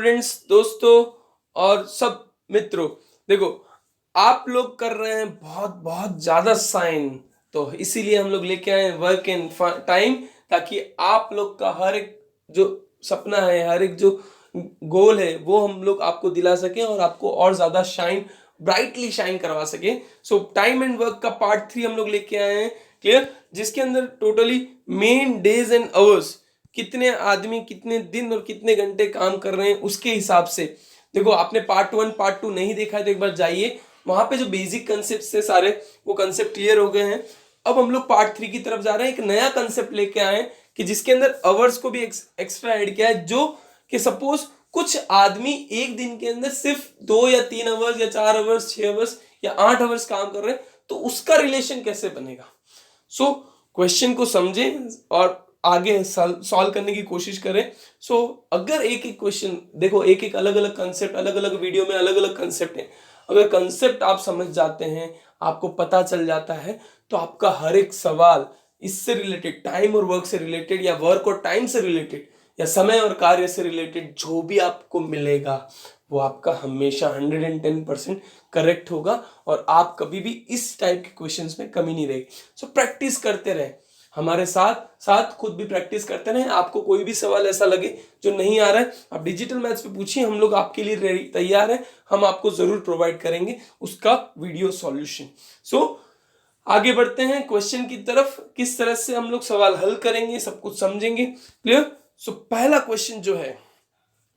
Students, दोस्तों और सब मित्रों, देखो आप लोग कर रहे हैं बहुत बहुत ज़्यादा साइन, तो इसीलिए हम लोग लेके आए वर्क इन टाइम, ताकि आप लोग का हर एक जो सपना है, हर एक जो गोल है, वो हम लोग आपको दिला सकें और आपको और ज़्यादा ब्राइटली शाइन करवा सके। सो टाइम एंड वर्क का पार्ट 3 हम लोग लेके आए हैं, क्लियर, जिसके अंदर totally main days and hours, कितने आदमी कितने दिन और कितने घंटे काम कर रहे हैं उसके हिसाब से। देखो आपने पार्ट 1 पार्ट 2 नहीं देखा है तो एक बार जाइए, वहां पे जो बेसिक कंसेप्ट थे सारे वो कंसेप्ट क्लियर हो गए हैं। अब हम लोग पार्ट 3 की तरफ जा रहे हैं, एक नया कंसेप्ट लेके आए हैं कि जिसके अंदर आवर्स को भी एक्स्ट्रा ऐड किया है, जो कि सपोज कुछ आदमी एक दिन के अंदर सिर्फ 2 या 3 आवर्स या 4 आवर्स 6 आवर्स या 8 आवर्स काम कर रहे हैं, तो उसका रिलेशन कैसे बनेगा। सो क्वेश्चन को समझें और आगे सॉल्व करने की कोशिश करें। सो अगर एक एक क्वेश्चन देखो, एक एक अलग अलग कंसेप्ट, अलग अलग वीडियो में अलग अलग कंसेप्ट है, अगर कंसेप्ट आप समझ जाते हैं, आपको पता चल जाता है, तो आपका हर एक सवाल इससे रिलेटेड, टाइम और वर्क से रिलेटेड या वर्क और टाइम से रिलेटेड या समय और कार्य से रिलेटेड जो भी आपको मिलेगा वो आपका हमेशा 110% करेक्ट होगा और आप कभी भी इस टाइप के क्वेश्चंस में कमी नहीं रहेगी। सो प्रैक्टिस करते रहे, हमारे साथ साथ खुद भी प्रैक्टिस करते रहें। आपको कोई भी सवाल ऐसा लगे जो नहीं आ रहा है, आप डिजिटल मैथ्स पे पूछिए, हम लोग आपके लिए तैयार हैं, हम आपको जरूर प्रोवाइड करेंगे उसका वीडियो सॉल्यूशन। सो आगे बढ़ते हैं क्वेश्चन की तरफ, किस तरह से हम लोग सवाल हल करेंगे सब कुछ समझेंगे, क्लियर। सो पहला क्वेश्चन जो है,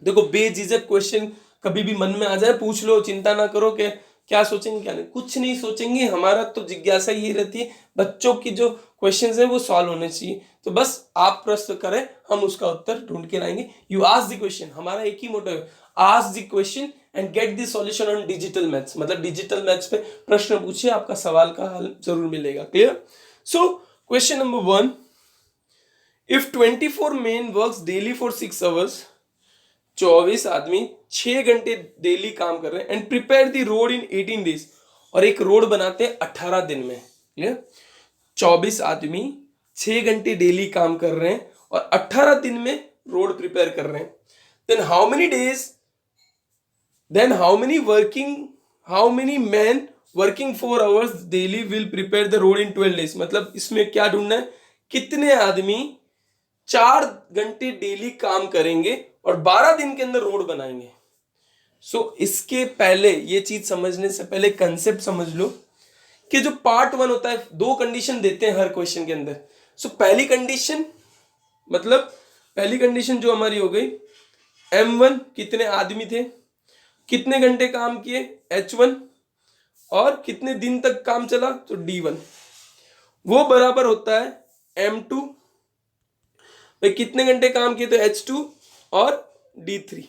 देखो बेझिझक क्वेश्चन कभी भी मन में आ जाए पूछ लो, चिंता ना करो कि क्या सोचेंगे क्या नहीं, कुछ नहीं सोचेंगे। हमारा तो जिज्ञासा ये रहती है बच्चों की जो क्वेश्चंस है वो सॉल्व होने चाहिए, तो बस आप प्रश्न करें, हम उसका उत्तर ढूंढ के लाएंगे। यू आस्क द क्वेश्चन, हमारा एक ही मोटो है, ask the question and get the solution on digital maths, मतलब डिजिटल मैथ्स पे प्रश्न पूछिए, आपका सवाल का हल जरूर मिलेगा, clear. So question number 1, if 24 men works daily for 6 hours, 24 आदमी 6 घंटे डेली काम कर रहे हैं, and prepare the road in 18 days, और एक रोड बनाते हैं 18 दिन में, क्लियर। 24 आदमी 6 घंटे डेली काम कर रहे हैं और 18 दिन में रोड प्रिपेयर कर रहे हैं, then how many days, then how many man working 4 hours daily will prepare the road in 12 days. मतलब इसमें क्या ढूंढना है, कितने आदमी 4 घंटे डेली काम करेंगे और 12 दिन के अंदर रोड बनाएंगे। सो इसके पहले, ये चीज समझने से पहले कंसेप्ट समझ लो कि जो पार्ट 1 होता है, 2 कंडीशन देते हैं हर क्वेश्चन के अंदर। सो पहली कंडीशन, मतलब पहली कंडीशन जो हमारी हो गई, M1 कितने आदमी थे, कितने घंटे काम किए H1, और कितने दिन तक काम चला तो D1, वो बराबर होता है M2, भाई कितने घंटे काम किए तो H2, और D3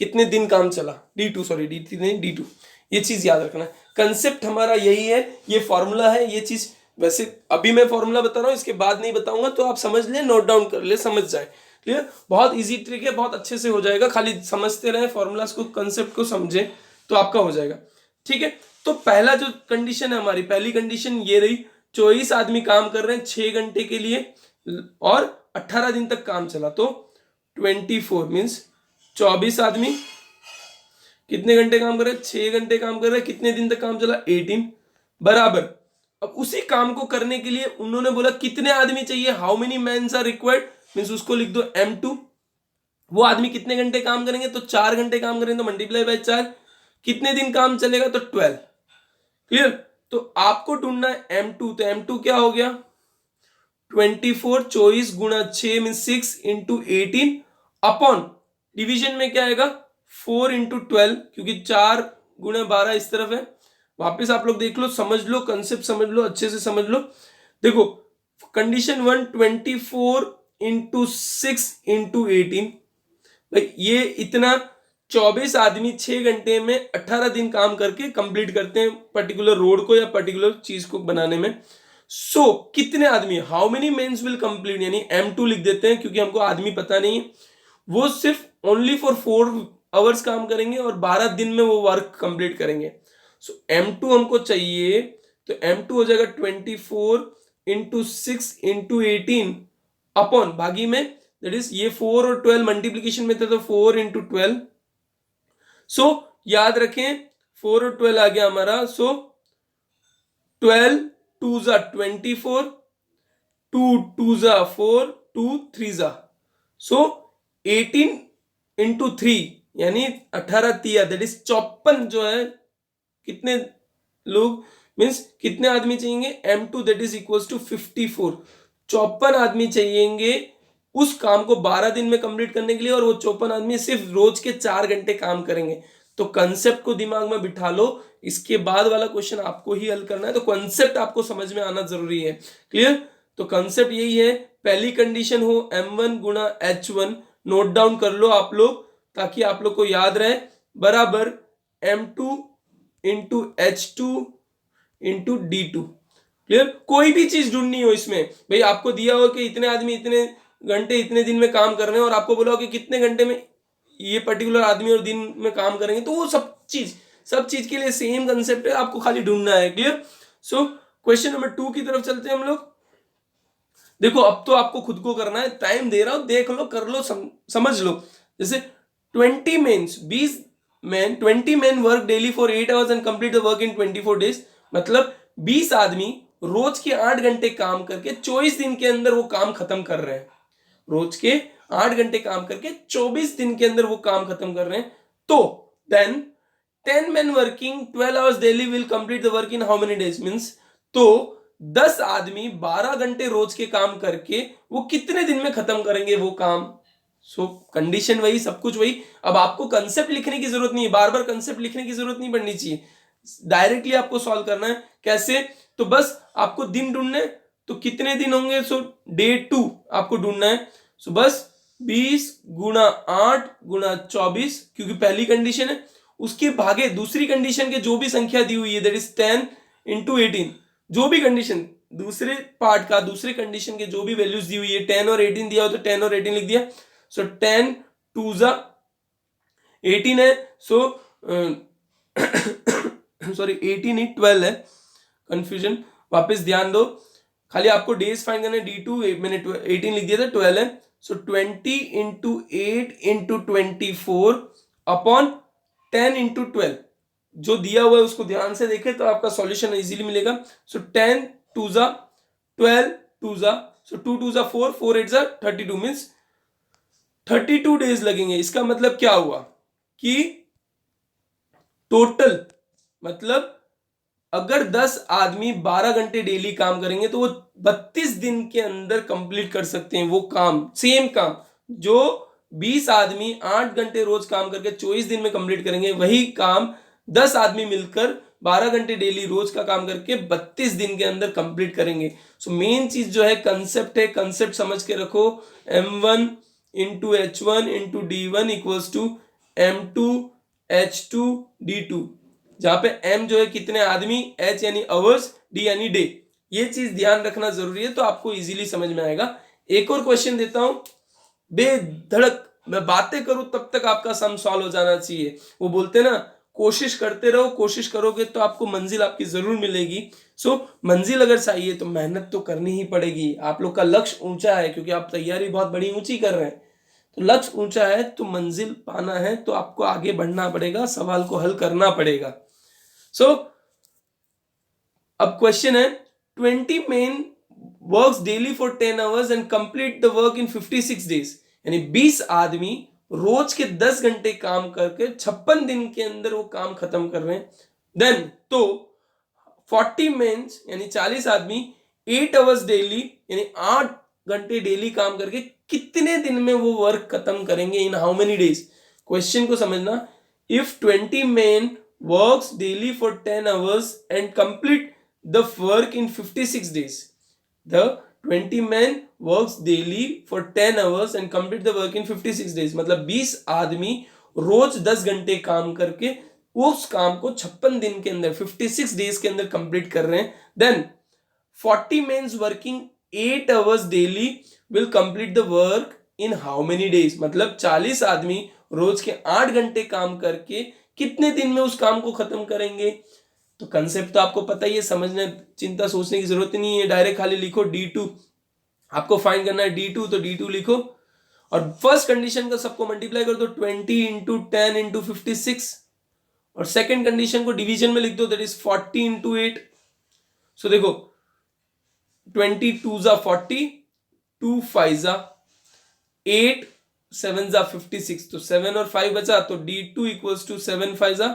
कितने दिन काम चला, D2 सॉरी D3 नहीं D2। ये चीज याद रखना है, कंसेप्ट हमारा यही है, ये फॉर्मूला है, ये चीज वैसे अभी मैं फॉर्मूला बता रहा हूं, इसके बाद नहीं बताऊंगा, तो आप समझ ले, नोट डाउन कर ले, समझ जाए, क्लियर। बहुत इजी ट्रिक है, बहुत अच्छे से हो जाएगा, खाली समझते रहे फॉर्मूलास को, कंसेप्ट को समझे तो आपका हो जाएगा, ठीक है। तो पहला जो कंडीशन है हमारी, पहली कंडीशन ये रही, 24 आदमी काम कर रहे हैं 6 घंटे के लिए और 18 दिन तक काम चला, तो 24 मीन्स 24 आदमी कितने घंटे काम कर रहे हैं, 6 घंटे काम कर रहे हैं, कितने दिन तक काम चला 18, बराबर। अब उसी काम को करने के लिए उन्होंने बोला कितने आदमी चाहिए, how many mans are required, means उसको लिख दो M2। वो आदमी कितने घंटे काम करेंगे तो 4 घंटे काम करेंगे, तो मल्टीप्लाई बाय 4, कितने दिन काम चलेगा तो 12, क्लियर। तो आपको ढूंढना है M2, तो M2 क्या हो गया 24, 24 गुणा 6 मीन्स 6 इंटू 18 अपॉन डिवीजन में क्या आएगा 4 इंटू 12, क्योंकि 4 गुणा 12 इस तरफ है। वापस आप लोग देख लो, समझ लो, कंसेप्ट समझ लो, अच्छे से समझ लो। देखो कंडीशन 1, 24 इंटू 6 इंटू 18, भाई ये इतना 24 आदमी 6 घंटे में 18 दिन काम करके कंप्लीट करते हैं पर्टिकुलर रोड को या पर्टिकुलर चीज को बनाने में। सो कितने आदमी, how many mens will complete, यानी M2 लिख देते हैं क्योंकि हमको आदमी पता नहीं है, वो सिर्फ ओनली फॉर 4 आवर्स काम करेंगे और 12 दिन में वो वर्क कंप्लीट करेंगे। सो M2 हमको चाहिए, तो M2 हो जाएगा 24 इंटू 6 इंटू 18 अपॉन भागी में दैट इज ये 4 और 12 मल्टीप्लीकेशन में था तो 4 इंटू 12। सो याद रखें 4 और 12 आ गया हमारा। सो 12 2 जा 24, 2 2 जा 4, 2 3 जा, सो 18 इंटू 3 यानी 18 तिया दैट इज 54 जो है कितने लोग मीन्स कितने आदमी चाहिए M2 that is equals to 54। 54 आदमी चाहिएंगे उस काम को 12 दिन में कंप्लीट करने के लिए, और वो 54 आदमी सिर्फ रोज के 4 घंटे काम करेंगे। तो कंसेप्ट को दिमाग में बिठा लो, इसके बाद वाला क्वेश्चन आपको ही हल करना है, तो कंसेप्ट आपको समझ में आना जरूरी है। क्लियर? तो कंसेप्ट यही है, पहली कंडीशन हो M1 गुणा H1, नोट डाउन कर लो आप लोग ताकि आप लोग को याद रहे, बराबर M2 into H2 into D2। Clear? कोई भी चीज ढूंढनी हो इसमें, भाई आपको दिया हो कि इतने आदमी इतने घंटे इतने दिन में काम कर रहे हैं और आपको बोला हो कि कितने घंटे में ये पर्टिकुलर आदमी और दिन में काम करेंगे, तो वो सब चीज के लिए सेम कंसेप्ट है, आपको खाली ढूंढना है। क्लियर? सो क्वेश्चन नंबर 2 की तरफ चलते हैं हम लोग। देखो अब तो आपको खुद को करना है, टाइम दे रहा हूं, देख लो, कर लो, समझ लो। जैसे 20 main work daily for 8 hours and complete the work in 24 days. मतलब 20 आदमी रोज के 8 घंटे काम करके 24 दिन के अंदर वो काम खत्म कर रहे हैं। रोज के 8 घंटे काम करके 24 दिन के अंदर वो काम खत्म कर रहे हैं। तो then 10 men working 12 hours daily will complete the work in how many days? Means तो 10 आदमी 12 घंटे रोज के काम करके वो कितने दिन में खत्म करेंगे वो काम। सो कंडीशन वही, सब कुछ वही। अब आपको कंसेप्ट लिखने की जरूरत नहीं है, बार बार कंसेप्ट लिखने की जरूरत नहीं पड़नी चाहिए, डायरेक्टली आपको सॉल्व करना है। कैसे? तो बस आपको दिन ढूंढने, तो कितने दिन होंगे? सो डे 2 आपको ढूंढना है। सो बस 20 गुणा 8 गुणा 24, क्योंकि पहली कंडीशन है, उसके भागे दूसरी कंडीशन के जो भी संख्या दी हुई है दैट इज 10 इंटू 18। जो भी कंडीशन दूसरे पार्ट का, दूसरे कंडीशन के जो भी वैल्यूज दी हुई है, 10 और 18 दिया हो तो 10 और 18 लिख दिया। सो 10 2 जा 18 है, सो सॉरी 18 ही 12 है, कंफ्यूजन, वापस ध्यान दो, खाली आपको डेज फाइंड करना है। D2 मैंने 18 लिख दिया था, 12 है। सो 20 इंटू 8 इंटू 24 अपॉन 10 इंटू 12, जो दिया हुआ है उसको ध्यान से देखें तो आपका सॉल्यूशन इजीली मिलेगा। सो 10 2 जा 12 2 जा, सो 2 2 जा 4 4 8 जा 32, मीन्स 32 डेज लगेंगे। इसका मतलब क्या हुआ कि टोटल, मतलब अगर 10 आदमी 12 घंटे डेली काम करेंगे तो वो 32 दिन के अंदर कंप्लीट कर सकते हैं वो काम, सेम काम जो 20 आदमी 8 घंटे रोज काम करके 24 दिन में कंप्लीट करेंगे, वही काम 10 आदमी मिलकर 12 घंटे डेली रोज का काम करके 32 दिन के अंदर कंप्लीट करेंगे। सो मेन चीज जो है कंसेप्ट है, कंसेप्ट समझ के रखो। M1 into H1 into D1 equals to M2 H2 D2, जहां पे M जो है कितने आदमी, H यानी आवर्स, D यानी डे। ये चीज ध्यान रखना जरूरी है, तो आपको इजीली समझ में आएगा। एक और क्वेश्चन देता हूं, बेधड़क मैं बातें करूं तब तक आपका सम सॉल्व हो जाना चाहिए। वो बोलते ना, कोशिश करते रहो, कोशिश करोगे तो आपको मंजिल आपकी जरूर मिलेगी। सो मंजिल अगर चाहिए तो मेहनत तो करनी ही पड़ेगी। आप लोग का लक्ष्य ऊंचा है क्योंकि आप तैयारी बहुत बड़ी ऊंची कर रहे हैं, तो लक्ष्य ऊंचा है तो मंजिल पाना है तो आपको आगे बढ़ना पड़ेगा, सवाल को हल करना पड़ेगा। सो अब क्वेश्चन है, 20 men works daily for 10 hours and complete the work in 56 days. यानी 20 आदमी रोज के 10 घंटे काम करके 56 दिन के अंदर वो काम खत्म कर रहे हैं। देन तो 40 men यानी 40 आदमी 8 आवर्स डेली यानी 8 घंटे डेली काम करके कितने दिन में वो वर्क खत्म करेंगे, in how many days. Question को समझना, if 20 men works daily for 10 hours and complete the work in 56 days. The 20 men works daily for 10 hours and complete the work in 56 days. मतलब 20 आदमी रोज 10 घंटे काम करके उस काम को 56 दिन के अंदर 56 डेज के अंदर कंप्लीट कर रहे हैं। Then 40 men working 8 hours daily will complete the work in how many days? मतलब 40 आदमी रोज के 8 घंटे काम करके कितने दिन में उस काम को खत्म करेंगे। तो कंसेप्ट तो आपको पता ही है, समझने चिंता सोचने की जरूरत नहीं है, डायरेक्ट खाली लिखो D2। आपको फाइंड करना है D2, तो D2 लिखो और फर्स्ट कंडीशन का सबको मल्टीप्लाई कर दो 20 इंटू 10 इंटू 56 और सेकेंड कंडीशन को डिवीजन में लिख दो दैट इज 40 इंटू 8। सो देखो 22 जा 40, 2 5 जा 8, 7 जा 56, तो 7 और 5 बचा तो D2 इक्वल्स टू 7 5 जा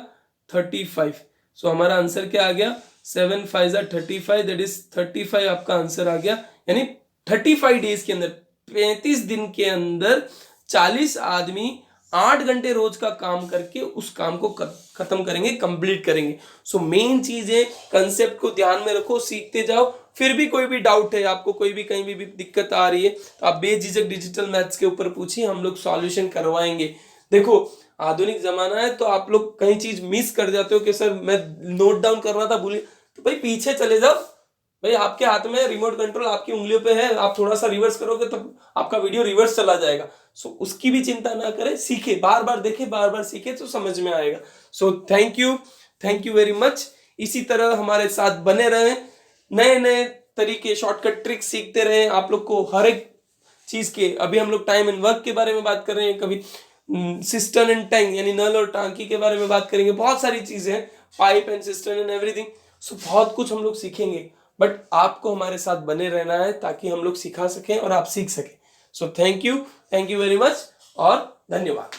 35। सो हमारा आंसर क्या आ गया 7 5 जा 35 दैट इज 35 आपका आंसर आ गया। यानी 35 डेज के अंदर 35 दिन के अंदर 40 आदमी 8 घंटे रोज का काम करके उस काम को खत्म करेंगे, कंप्लीट करेंगे। सो मेन चीज है कंसेप्ट को ध्यान में रखो, सीखते जाओ। फिर भी कोई भी डाउट है आपको, कोई भी कहीं भी दिक्कत आ रही है तो आप बेझिझक डिजिटल मैथ्स के ऊपर पूछिए, हम लोग सॉल्यूशन करवाएंगे। देखो आधुनिक जमाना है तो आप लोग कहीं चीज मिस कर जाते हो कि सर मैं नोट डाउन कर रहा था भूलिए, तो भाई पीछे चले जाओ, भाई आपके हाथ में रिमोट कंट्रोल आपकी उंगलियों पे है, आप थोड़ा सा रिवर्स करोगे तो आपका वीडियो रिवर्स चला जाएगा। सो उसकी भी चिंता ना करें, सीखे, बार बार देखे, बार बार सीखे तो समझ में आएगा। So thank you very much. इसी तरह हमारे साथ बने रहें, नए नए तरीके शॉर्टकट ट्रिक सीखते रहें। आप लोग को हर एक चीज के, अभी हम लोग टाइम एंड वर्क के बारे में बात कर रहे हैं, कभी सिस्टर्न एंड टैंक यानी नल और टांकी के बारे में बात करेंगे, बहुत सारी चीजें हैं, pipe and cistern and everything. So बहुत कुछ हम लोग सीखेंगे, बट आपको हमारे साथ बने रहना है ताकि हम लोग सिखा सकें और आप सीख सकें। So thank you very much और धन्यवाद।